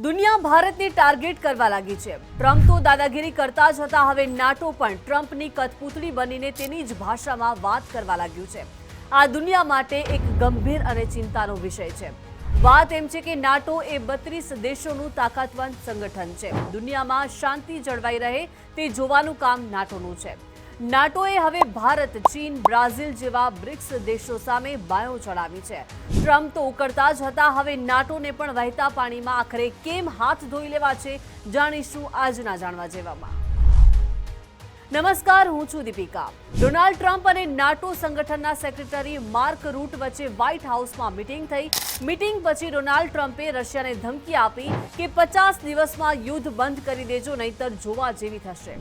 દુનિયા ભારતને ટાર્ગેટ કરવા લાગી છે। ટ્રમ્પ તો દાદાગીરી કરતા જ હતા, હવે નાટો પણ ટ્રમ્પની કઠપૂતળી બનીને તેની જ ભાષામાં વાત કરવા લાગ્યું છે। આ દુનિયા માટે એક ગંભીર અને ચિંતાનો વિષય છે। વાત એમ છે કે નાટો એ 32 દેશોનું તાકાતવંત સંગઠન છે। દુનિયામાં શાંતિ જળવાઈ રહે તે જોવાનું કામ નાટોનું છે। નાટોએ હવે ભારત, ચીન, બ્રાઝિલ જેવા બ્રિક્સ દેશો સામે બાયો ચડાવી છે। ટ્રમ્પ તો ઉકળતા જ હતા, હવે નાટોને પણ વહેતા પાણીમાં આખરે કેમ હાથ ધોઈ લેવા છે, જાણીશું આજના જાણવા જેવામાં। નમસ્કાર, હું છું દીપિકા। ડોનાલ્ડ ટ્રમ્પ અને નાટો સંગઠનના સેક્રેટરી માર્ક રૂટ વચ્ચે વ્હાઇટ હાઉસમાં મીટિંગ થઈ। મીટિંગ પછી ડોનાલ્ડ ટ્રમ્પે રશિયાને ધમકી આપી કે 50 દિવસમાં યુદ્ધ બંધ કરી દેજો, નહીતર જોવા જેવી થશે।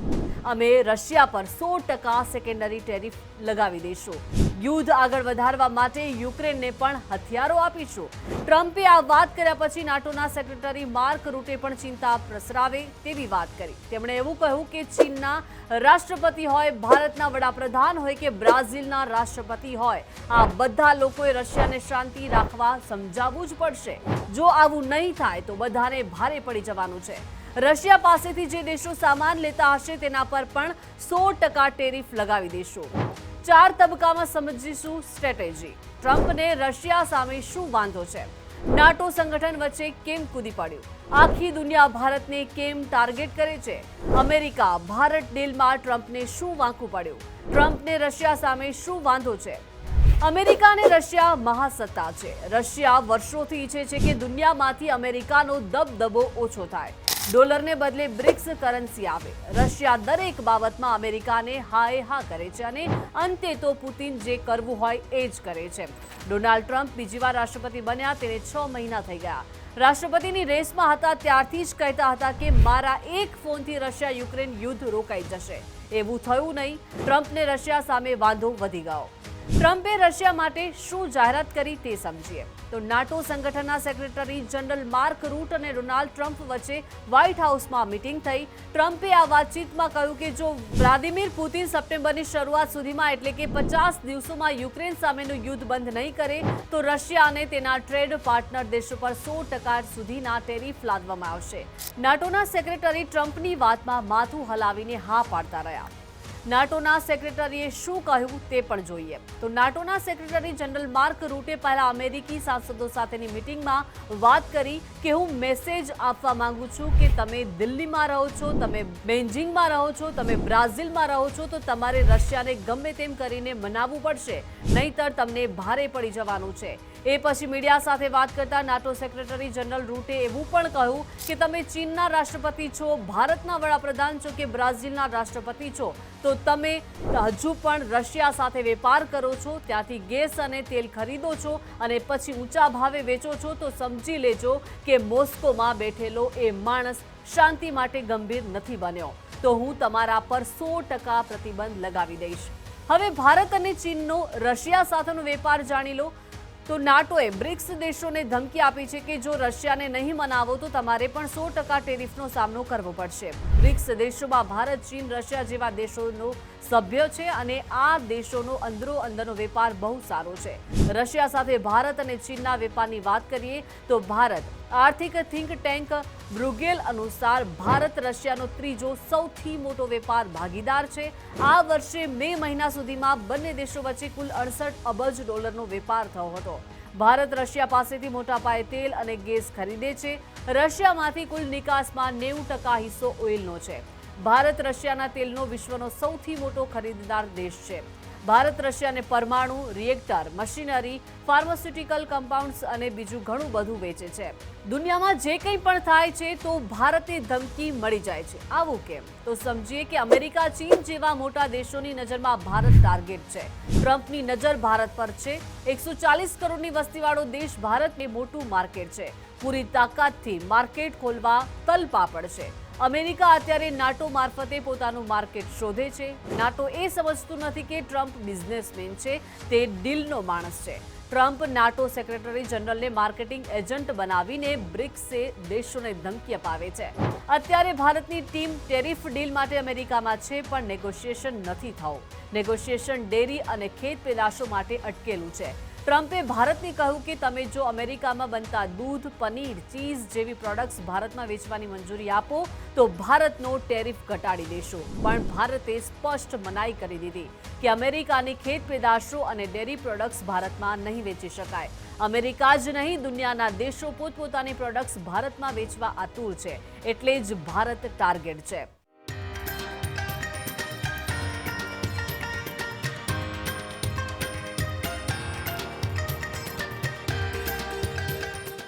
અમે રશિયા પર 100% સેકન્ડરી ટેરિફ લગાવી દઈશું। યુદ્ધ આગળ વધારવા માટે યુક્રેનને પણ હથિયારો આપીશું। ટ્રમ્પે આ વાત કર્યા પછી નાટોના સેક્રેટરી માર્ક રૂટે પણ ચિંતા પ્રસરાવે તેવી વાત કરી। તેમણે એવું કહ્યું કે ચીનના રાષ્ટ્રપતિ હોય, ભારતના વડાપ્રધાન હોય કે બ્રાઝિલના રાષ્ટ્રપતિ હોય, આ બધા લોકોએ રશિયાને શાંતિ રાખવા સમજાવવું જ પડશે। જો આવું નહીં થાય તો બધાને ભારે પડી જવાનું છે। રશિયા પાસેથી જે દેશો સામાન લેતા હશે તેના પર પણ 100% ટેરિફ લગાવી દેશું। 4 તબક્કામાં સમજીશું સ્ટ્રેટેજી। ટ્રમ્પને રશિયા સામે શું વાંધો છે? નાટો સંગઠન વચ્ચે કેમ કૂદી પડ્યું? આખી દુનિયા ભારતને કેમ ટાર્ગેટ કરે છે? અમેરિકા ભારત ડીલમાં ટ્રમ્પને શું વાંકું પડ્યું? ટ્રમ્પને રશિયા સામે શું વાંધો છે? અમેરિકા અને રશિયા મહાસત્તા છે। રશિયા વર્ષોથી ઈચ્છે છે કે દુનિયામાંથી અમેરિકાનો દબદબો ઓછો થાય, ડોલરને બદલે બ્રિક્સ કરન્સી આવે। રશિયા દરેક બાબતમાં અમેરિકાને હાય હા કરે છે અને અંતે તો પુતિન જે કરવું હોય એ જ કરે છે। ડોનાલ્ડ ટ્રમ્પ બીજી વાર રાષ્ટ્રપતિ બન્યા તેને 6 મહિના થઈ ગયા। રાષ્ટ્રપતિની રેસમાં હતા ત્યારથી જ કહેતા હતા કે મારા એક ફોનથી રશિયા યુક્રેન યુદ્ધ રોકાઈ જશે। એવું થયું નહીં। ટ્રમ્પને રશિયા સામે વાંધો વધી ગયો। ટ્રમ્પે રશિયા માટે શું જાહેરાત કરી તે સમજીએ તો નાટો સંગઠનના સેક્રેટરી જનરલ માર્ક રૂટ અને ડોનાલ્ડ ટ્રમ્પ વચ્ચે વ્હાઇટ હાઉસમાં મીટિંગ થઈ। ટ્રમ્પે આ વાતચીતમાં કહ્યું કે જો વ્લાદિમીર પુતિન સપ્ટેમ્બરની શરૂઆત સુધીમાં એટલે કે 50 દિવસોમાં યુક્રેન સામેનું યુદ્ધ બંધ નહીં કરે તો રશિયા અને તેના ટ્રેડ પાર્ટનર દેશો પર 100% સુધીના ટેરિફ લાદવામાં આવશે। નાટોના સેક્રેટરી ટ્રમ્પની વાતમાં માથું હલાવીને હા પાડતા રહ્યા। નાટોના સેક્રેટરીએ શું કહ્યું તે પણ જોઈએ તો નાટોના સેક્રેટરી જનરલ માર્ક રૂટે પહેલા અમેરિકી સાંસદો સાથેની મીટિંગમાં વાત કરી કે હું મેસેજ આપવા માંગુ છું કે તમે દિલ્હીમાં રહો છો, તમે બેઇજિંગમાં રહો છો, તમે બ્રાઝિલમાં રહો છો તો તમારે રશિયાને ગમે તેમ કરીને મનાવવું પડશે, નહીતર તમને ભારે પડી જવાનું છે। એ પછી મીડિયા સાથે વાત કરતા નાટો સેક્રેટરી જનરલ રૂટે એવું પણ કહ્યું કે તમે ચીનના રાષ્ટ્રપતિ છો, ભારતના વડાપ્રધાન છો કે બ્રાઝિલના રાષ્ટ્રપતિ છો તો તમે હજુ પણ રશિયા સાથે વેપાર કરો છો, ત્યાંથી ગેસ અને તેલ ખરીદો છો અને પછી ઊંચા ભાવે વેચો છો તો સમજી લેજો કે મોસ્કોમાં બેઠેલો એ માણસ શાંતિ માટે ગંભીર નથી બન્યો, તો હું તમારા પર 100% પ્રતિબંધ લગાવી દઈશ। હવે ભારત અને ચીનનો રશિયા સાથેનો વેપાર જાણી લો તો નાટોએ બ્રિક્સ દેશોને ધમકી આપી છે કે જો રશિયાને નહીં મનાવો તો તમારે પણ 100% ટેરિફનો સામનો કરવો પડશે। બ્રિક્સ દેશોમાં ભારત, ચીન, રશિયા જેવા દેશોનો સભ્ય છે અને આ દેશોનો અંદરનો વેપાર બહુ સારો છે। રશિયા સાથે ભારત અને ચીનના વેપારની વાત કરીએ તો ભારત આર્થિક થિંક ટેન્ક બ્રુગેલ અનુસાર ભારત રશિયાનો ત્રીજો સૌથી મોટો વેપાર ભાગીદાર છે। આ વર્ષે મે મહિના સુધીમાં બંને દેશો વચ્ચે કુલ 68 અબજ ડોલરનો વેપાર થયો હતો। ભારત રશિયા પાસેથી મોટા પાયે તેલ અને ગેસ ખરીદે છે। રશિયામાંથી કુલ નિકાસમાં 90% હિસ્સો ઓઇલનો છે। ભારત રશિયાના તેલનો વિશ્વનો સૌથી મોટો ખરીદદાર દેશ છે। ભારત રશિયાને પરમાણુ, રિએક્ટર, મશીનરી, ફાર્માસ્યુટિકલ કમ્પાઉન્ડ્સ અને બીજું ઘણું બધું વેચે છે। દુનિયામાં જે કંઈ પણ થાય છે તો ભારતને ધમકી મળી જાય છે। આવું કેમ? તો સમજીએ કે અમેરિકા, ચીન જેવા મોટા દેશોની નજરમાં ભારત ટાર્ગેટ છે। ટ્રમ્પની નજર ભારત પર છે। 140 કરોડની વસ્તીવાળો દેશ ભારતને મોટું માર્કેટ છે। પૂરી તાકાતથી માર્કેટ ખોલવા તલપાપડ છે। અમેરિકા અત્યારે નાટો મારફતે પોતાનું માર્કેટ શોધે છે। નાટો એ સમજતું નથી કે ટ્રમ્પ બિઝનેસમેન છે, તે ડીલનો માણસ છે। ટ્રમ્પ નાટો સેક્રેટરી જનરલને માર્કેટિંગ એજન્ટ બનાવીને બ્રિક્સે દેશોને ધમકી અપાવે છે। અત્યારે ભારતની ટીમ ટેરિફ ડીલ માટે અમેરિકામાં છે પણ નેગોશિએશન નથી થયું। નેગોશિએશન ડેરી અને ખેત પેદાશો માટે અટકેલું છે। ટ્રમ્પે ભારતને કહ્યું કે તમે જો અમેરિકામાં બનતા દૂધ, પનીર, ચીઝ જેવી પ્રોડક્ટ્સ ભારતમાં વેચવાની મંજૂરી આપો તો ભારતનો ટેરિફ ઘટાડી દેશો. પણ ભારતે સ્પષ્ટ મનાઈ કરી દીધી કે અમેરિકાની ખેત પેદાશો અને ડેરી પ્રોડક્ટ્સ ભારતમાં નહીં વેચી શકાય. અમેરિકા જ નહીં, દુનિયાના દેશો પોતપોતાની પ્રોડક્ટ્સ ભારતમાં વેચવા આતુર છે, એટલે જ ભારત ટાર્ગેટ છે.